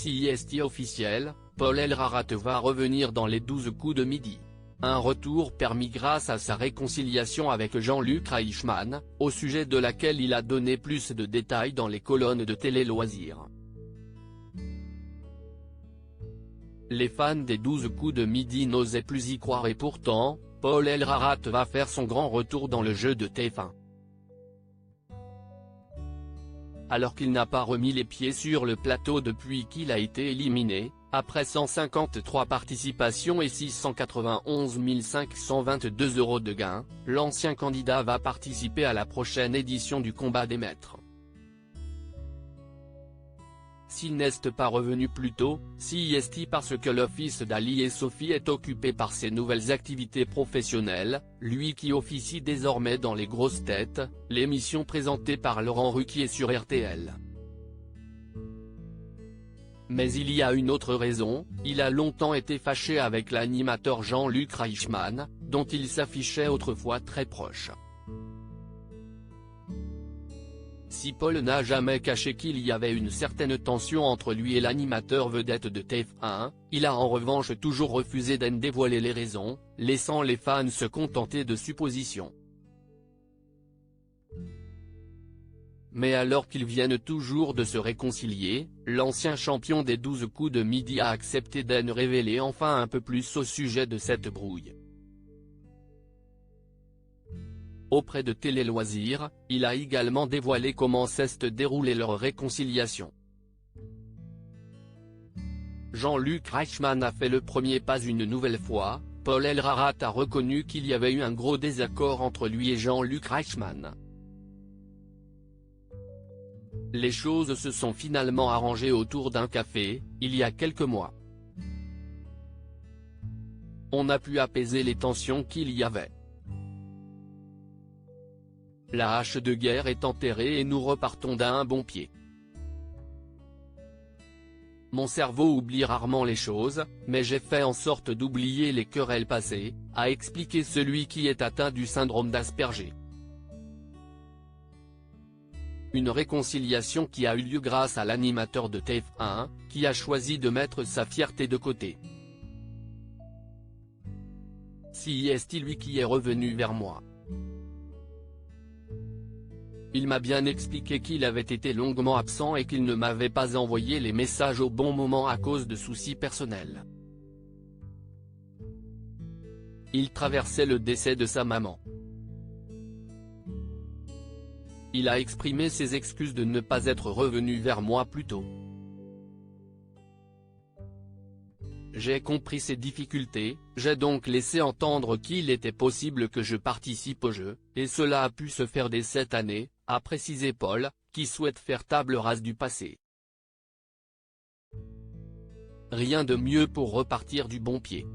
Si est officiel, Paul Elrarat va revenir dans les 12 coups de midi. Un retour permis grâce à sa réconciliation avec Jean-Luc Reichmann, au sujet de laquelle il a donné plus de détails dans les colonnes de Télé Loisirs. Les fans des 12 coups de midi n'osaient plus y croire et pourtant, Paul Elrarat va faire son grand retour dans le jeu de TF1. Alors qu'il n'a pas remis les pieds sur le plateau depuis qu'il a été éliminé, après 153 participations et 691 522 € de gains, l'ancien candidat va participer à la prochaine édition du Combat des Maîtres. S'il n'est pas revenu plus tôt, si est parce que le fils d'Ali et Sophie est occupé par ses nouvelles activités professionnelles, lui qui officie désormais dans Les Grosses Têtes, l'émission présentée par Laurent Ruquier sur RTL. Mais il y a une autre raison, il a longtemps été fâché avec l'animateur Jean-Luc Reichmann, dont il s'affichait autrefois très proche. Si Paul n'a jamais caché qu'il y avait une certaine tension entre lui et l'animateur vedette de TF1, il a en revanche toujours refusé d'en dévoiler les raisons, laissant les fans se contenter de suppositions. Mais alors qu'ils viennent toujours de se réconcilier, l'ancien champion des 12 coups de midi a accepté d'en révéler enfin un peu plus au sujet de cette brouille. Auprès de Télé Loisirs, il a également dévoilé comment s'est déroulée leur réconciliation. Jean-Luc Reichmann a fait le premier pas une nouvelle fois, Paul Elrarat a reconnu qu'il y avait eu un gros désaccord entre lui et Jean-Luc Reichmann. Les choses se sont finalement arrangées autour d'un café, il y a quelques mois. On a pu apaiser les tensions qu'il y avait. La hache de guerre est enterrée et nous repartons d'un bon pied. Mon cerveau oublie rarement les choses, mais j'ai fait en sorte d'oublier les querelles passées, a expliqué celui qui est atteint du syndrome d'Asperger. Une réconciliation qui a eu lieu grâce à l'animateur de TF1, qui a choisi de mettre sa fierté de côté. Si est lui qui est revenu vers moi. Il m'a bien expliqué qu'il avait été longuement absent et qu'il ne m'avait pas envoyé les messages au bon moment à cause de soucis personnels. Il traversait le décès de sa maman. Il a exprimé ses excuses de ne pas être revenu vers moi plus tôt. J'ai compris ses difficultés, j'ai donc laissé entendre qu'il était possible que je participe au jeu, et cela a pu se faire dès cette année, a précisé Paul, qui souhaite faire table rase du passé. Rien de mieux pour repartir du bon pied.